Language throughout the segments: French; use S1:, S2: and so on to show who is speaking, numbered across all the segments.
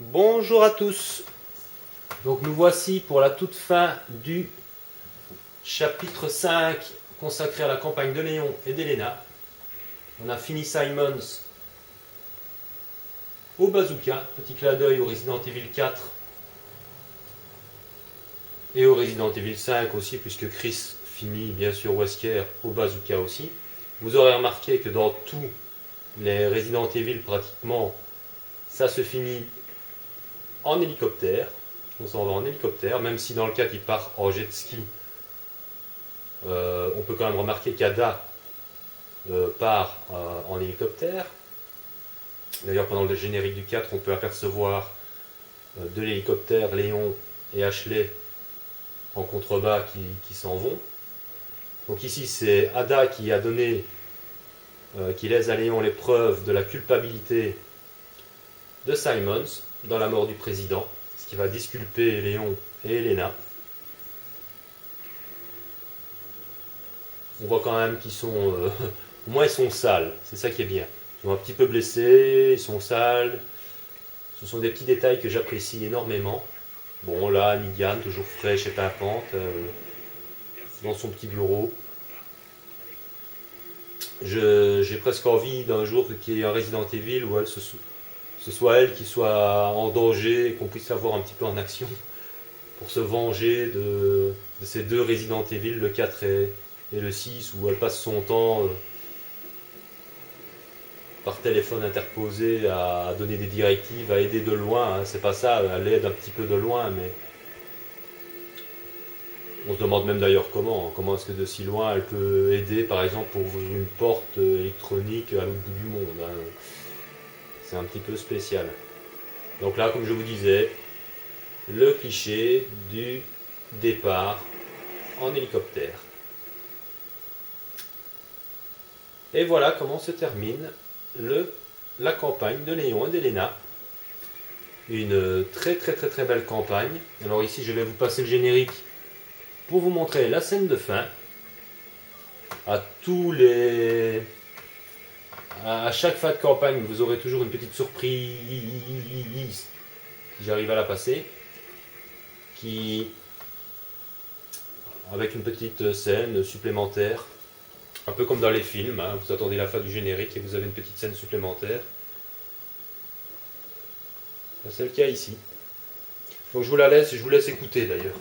S1: Bonjour à tous. Donc nous voici pour la toute fin du chapitre 5 consacré à la campagne de Léon et d'Helena. On a fini Simons au bazooka, petit clin d'œil au Resident Evil 4 et au Resident Evil 5 aussi, puisque Chris finit bien sûr Wesker au bazooka aussi. Vous aurez remarqué que dans tous les Resident Evil pratiquement ça se finit en hélicoptère. On s'en va en hélicoptère, même si dans le 4 il part en jet ski. On peut quand même remarquer qu'Ada part en hélicoptère. D'ailleurs, pendant le générique du 4, on peut apercevoir de l'hélicoptère Léon et Ashley en contrebas qui s'en vont. Donc ici, c'est Ada qui a donné, qui laisse à Léon les preuves de la culpabilité de Simons dans la mort du président, ce qui va disculper Léon et Helena. On voit quand même qu'ils sont, au moins ils sont sales, c'est ça qui est bien. Ils sont un petit peu blessés, ils sont sales. Ce sont des petits détails que j'apprécie énormément. Bon là, Negan, toujours fraîche et pimpante, dans son petit bureau. J'ai presque envie d'un jour qu'il y ait un Resident Evil où ce soit elle qui soit en danger et qu'on puisse la voir un petit peu en action pour se venger de ces deux Resident Evil, le 4 et le 6, où elle passe son temps par téléphone interposé à donner des directives, à aider de loin. Hein. C'est pas ça, elle aide un petit peu de loin, mais on se demande même d'ailleurs comment est-ce que de si loin elle peut aider, par exemple, pour ouvrir une porte électronique à l'autre bout du monde. Hein. C'est un petit peu spécial. Donc là, comme je vous disais, le cliché du départ en hélicoptère. Et voilà comment se termine la campagne de Léon et d'Helena. Une très belle campagne. Alors ici, je vais vous passer le générique pour vous montrer la scène de fin. À chaque fin de campagne, vous aurez toujours une petite surprise, si j'arrive à la passer, avec une petite scène supplémentaire, un peu comme dans les films, hein, vous attendez la fin du générique et vous avez une petite scène supplémentaire. C'est le cas ici. Donc je vous laisse écouter d'ailleurs.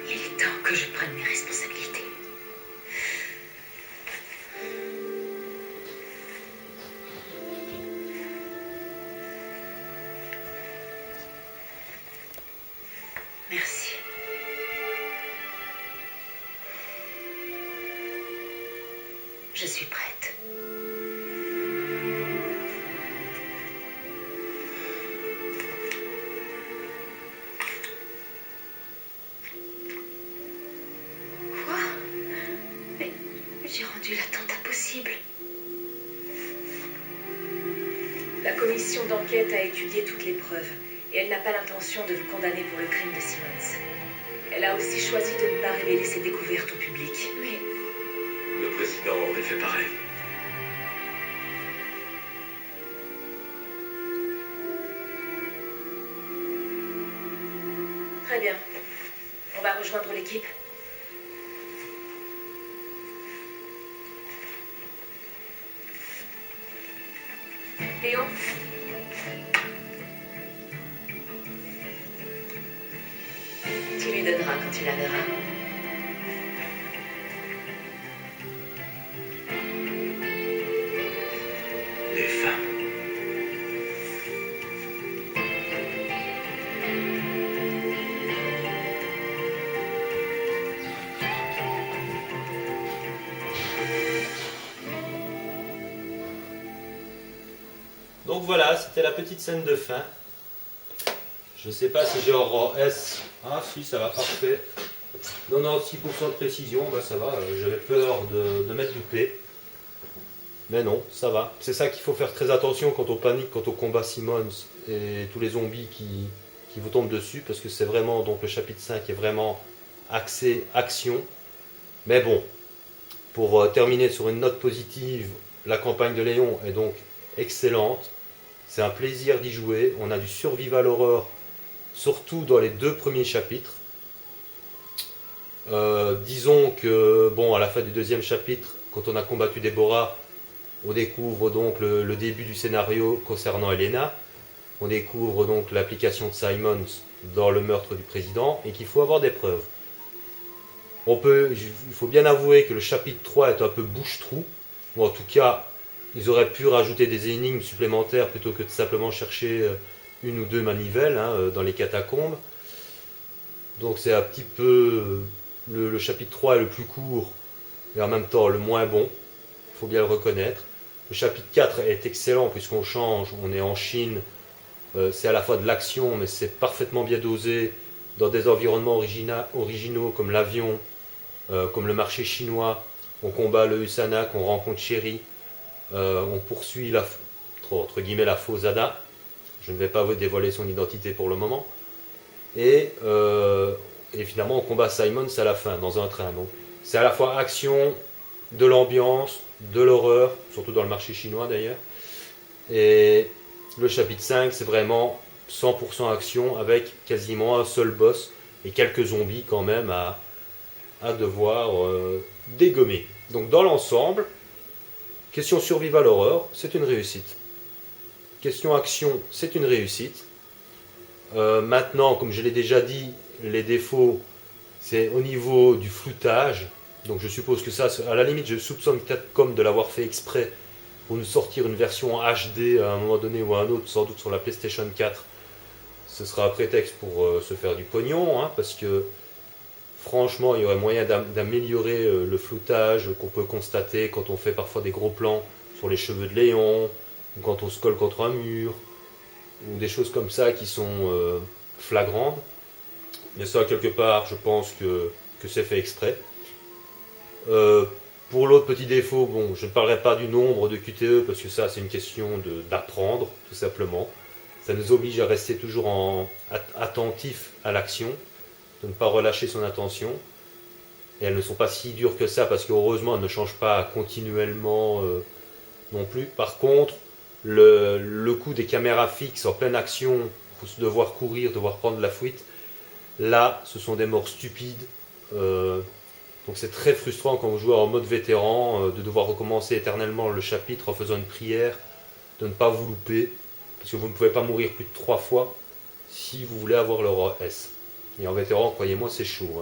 S2: Il est temps que je prenne mes responsabilités. Merci. Je suis prête. Quoi? Mais j'ai rendu l'attentat possible. La commission d'enquête a étudié toutes les preuves et elle n'a pas l'intention de vous condamner pour le crime de Simmons. Elle a aussi choisi de ne pas révéler ses découvertes au public. Mais
S3: le président aurait fait pareil.
S2: très bien. On va rejoindre l'équipe. Léon? Tu lui donneras quand tu la verras.
S3: Les femmes.
S1: Donc voilà, c'était la petite scène de fin. Je ne sais pas si j'ai en S. Ah si, ça va, parfait. 96% de précision, bah ça va, j'avais peur de m'être loupé. Mais non, ça va. C'est ça qu'il faut faire très attention quand on panique, quand on combat Simmons et tous les zombies qui vous tombent dessus, parce que c'est vraiment, donc le chapitre 5 est vraiment axé action. Mais bon, pour terminer sur une note positive, la campagne de Léon est donc excellente. C'est un plaisir d'y jouer. On a du survival horror, surtout dans les 2 premiers chapitres. Disons que, bon, à la fin du 2e chapitre, quand on a combattu Déborah, on découvre donc le début du scénario concernant Elena. On découvre donc l'application de Simons dans le meurtre du président et qu'il faut avoir des preuves. Il faut bien avouer que le chapitre 3 est un peu bouche-trou, ou en tout cas, ils auraient pu rajouter des énigmes supplémentaires plutôt que de simplement chercher une ou deux manivelles dans les catacombes. Donc c'est un petit peu... Le chapitre 3 est le plus court, et en même temps le moins bon, il faut bien le reconnaître. Le chapitre 4 est excellent puisqu'on change, on est en Chine, c'est à la fois de l'action, mais c'est parfaitement bien dosé dans des environnements originaux comme l'avion, comme le marché chinois. On combat le Usanak, on rencontre Sherry, on poursuit entre guillemets la faux Zada. Je ne vais pas vous dévoiler son identité pour le moment. Et finalement on combat Simons à la fin, dans un train. Donc c'est à la fois action, de l'ambiance, de l'horreur, surtout dans le marché chinois d'ailleurs. Et le chapitre 5, c'est vraiment 100% action avec quasiment un seul boss et quelques zombies quand même à devoir dégommer. Donc dans l'ensemble, question survival horror, c'est une réussite. Question action, c'est une réussite. Maintenant, comme je l'ai déjà dit, les défauts, c'est au niveau du floutage. Donc je suppose que ça, à la limite, je soupçonne Capcom de l'avoir fait exprès pour nous sortir une version HD à un moment donné ou à un autre, sans doute sur la PlayStation 4. Ce sera un prétexte pour se faire du pognon, parce que franchement, il y aurait moyen d'améliorer le floutage qu'on peut constater quand on fait parfois des gros plans sur les cheveux de Léon, ou quand on se colle contre un mur, ou des choses comme ça qui sont flagrantes. Mais ça, quelque part, je pense que c'est fait exprès. Pour l'autre petit défaut, bon, je ne parlerai pas du nombre de QTE parce que ça c'est une question d'apprendre tout simplement. Ça nous oblige à rester toujours attentif à l'action, de ne pas relâcher son attention. Et elles ne sont pas si dures que ça parce qu'heureusement elles ne changent pas continuellement non plus. Par contre, le coup des caméras fixes en pleine action, devoir courir, devoir prendre la fuite, là ce sont des morts stupides. Donc c'est très frustrant quand vous jouez en mode vétéran de devoir recommencer éternellement le chapitre en faisant une prière, de ne pas vous louper, parce que vous ne pouvez pas mourir plus de 3 fois si vous voulez avoir le roi S. Et en vétéran, croyez-moi, c'est chaud,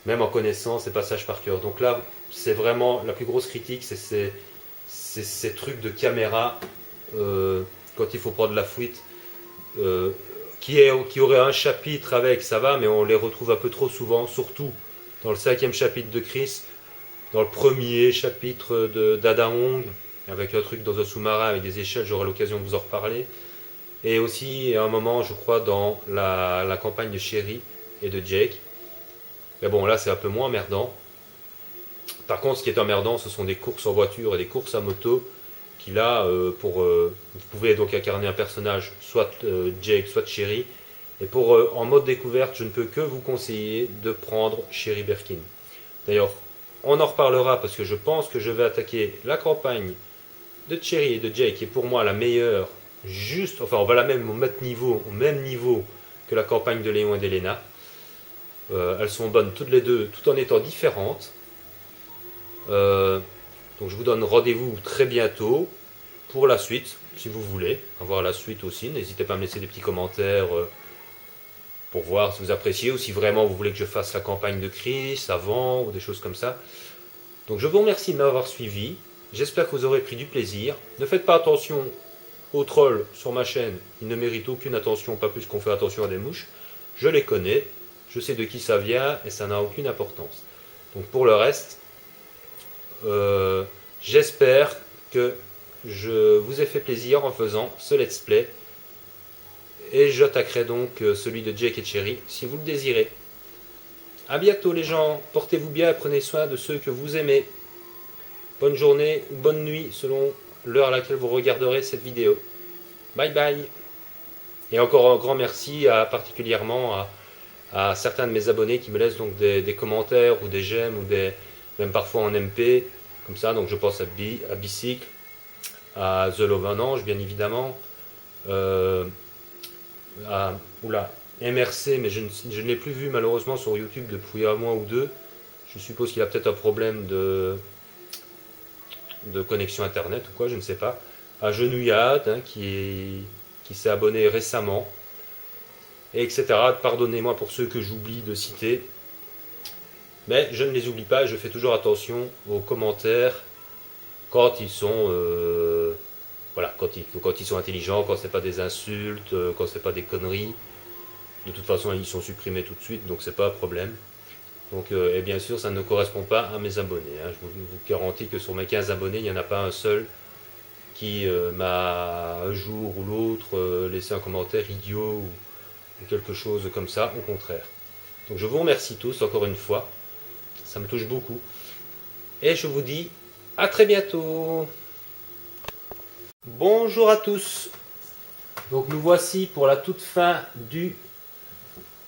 S1: même en connaissant ces passages par cœur. Donc là, c'est vraiment la plus grosse critique, c'est ces trucs de caméra quand il faut prendre la fuite, qui aurait un chapitre avec, ça va, mais on les retrouve un peu trop souvent, surtout dans le 5e chapitre de Chris, dans le premier chapitre d'Ada Wong, avec un truc dans un sous-marin avec des échelles, j'aurai l'occasion de vous en reparler. Et aussi, à un moment, je crois, dans la campagne de Sherry et de Jake. Mais bon, là, c'est un peu moins emmerdant. Par contre, ce qui est emmerdant, ce sont des courses en voiture et des courses à moto, qui là, vous pouvez donc incarner un personnage, soit Jake, soit Sherry. Et en mode découverte, je ne peux que vous conseiller de prendre Sherry Birkin. D'ailleurs, on en reparlera parce que je pense que je vais attaquer la campagne de Sherry et de Jake, qui est pour moi la meilleure, on va la même au même niveau que la campagne de Léon et d'Elena. Elles sont bonnes toutes les deux, tout en étant différentes. Donc je vous donne rendez-vous très bientôt pour la suite, si vous voulez avoir la suite aussi. N'hésitez pas à me laisser des petits commentaires pour voir si vous appréciez ou si vraiment vous voulez que je fasse la campagne de Chris avant ou des choses comme ça. Donc je vous remercie de m'avoir suivi. J'espère que vous aurez pris du plaisir. Ne faites pas attention aux trolls sur ma chaîne. Ils ne méritent aucune attention, pas plus qu'on fait attention à des mouches. Je les connais, je sais de qui ça vient et ça n'a aucune importance. Donc pour le reste, j'espère que je vous ai fait plaisir en faisant ce let's play. Et j'attaquerai donc celui de Jake et Sherry si vous le désirez. A bientôt les gens, portez-vous bien et prenez soin de ceux que vous aimez. bonne journée ou bonne nuit selon l'heure à laquelle vous regarderez cette vidéo. Bye bye. Et encore un grand merci particulièrement à certains de mes abonnés qui me laissent donc des commentaires ou des j'aime ou même parfois en MP, comme ça. Donc je pense à Bicycle, à The Love un Ange bien évidemment, à MRC, mais je ne l'ai plus vu malheureusement sur YouTube depuis un mois ou deux. Je suppose qu'il a peut-être un problème de connexion internet ou quoi, je ne sais pas. À Genouillade, hein, qui s'est abonné récemment, et etc. Pardonnez-moi pour ceux que j'oublie de citer, mais je ne les oublie pas, je fais toujours attention aux commentaires quand ils sont voilà, quand ils sont intelligents, quand c'est pas des insultes, quand c'est pas des conneries. De toute façon, ils sont supprimés tout de suite, donc c'est pas un problème. Donc, et bien sûr, ça ne correspond pas à mes abonnés. Hein. Je vous garantis que sur mes 15 abonnés, il n'y en a pas un seul qui m'a un jour ou l'autre laissé un commentaire idiot ou quelque chose comme ça, au contraire. Donc je vous remercie tous encore une fois, ça me touche beaucoup. Et je vous dis à très bientôt. Bonjour à tous. Donc nous voici pour la toute fin du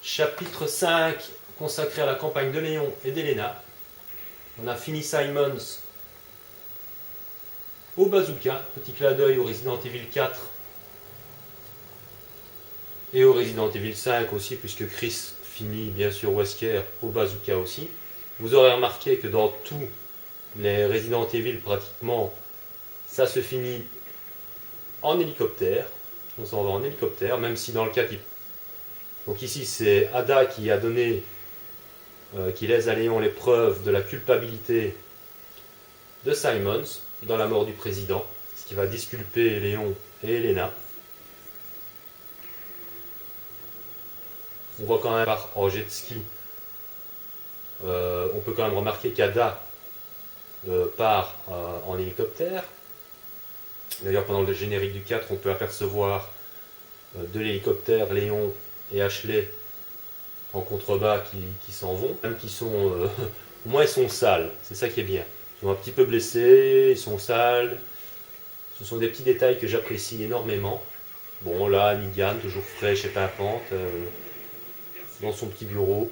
S1: chapitre 5 consacré à la campagne de Léon et d'Elena. On a fini Simons au bazooka, petit clin d'œil au Resident Evil 4 et au Resident Evil 5 aussi, puisque Chris finit bien sûr Wesker au bazooka aussi. Vous aurez remarqué que dans tous les Resident Evil pratiquement, ça se finit en hélicoptère. On s'en va en hélicoptère, même si dans le cas donc ici c'est Ada qui a donné, qui laisse à Léon les preuves de la culpabilité de Simons dans la mort du président, ce qui va disculper Léon et Elena. On voit quand même par jet ski, on peut quand même remarquer qu'Ada part en hélicoptère. D'ailleurs pendant le générique du 4, on peut apercevoir de l'hélicoptère Léon et Ashley en contrebas qui s'en vont, même qui sont, au moins ils sont sales, c'est ça qui est bien. Ils sont un petit peu blessés, ils sont sales, ce sont des petits détails que j'apprécie énormément. Bon là, Negan, toujours fraîche et pimpante, dans son petit bureau.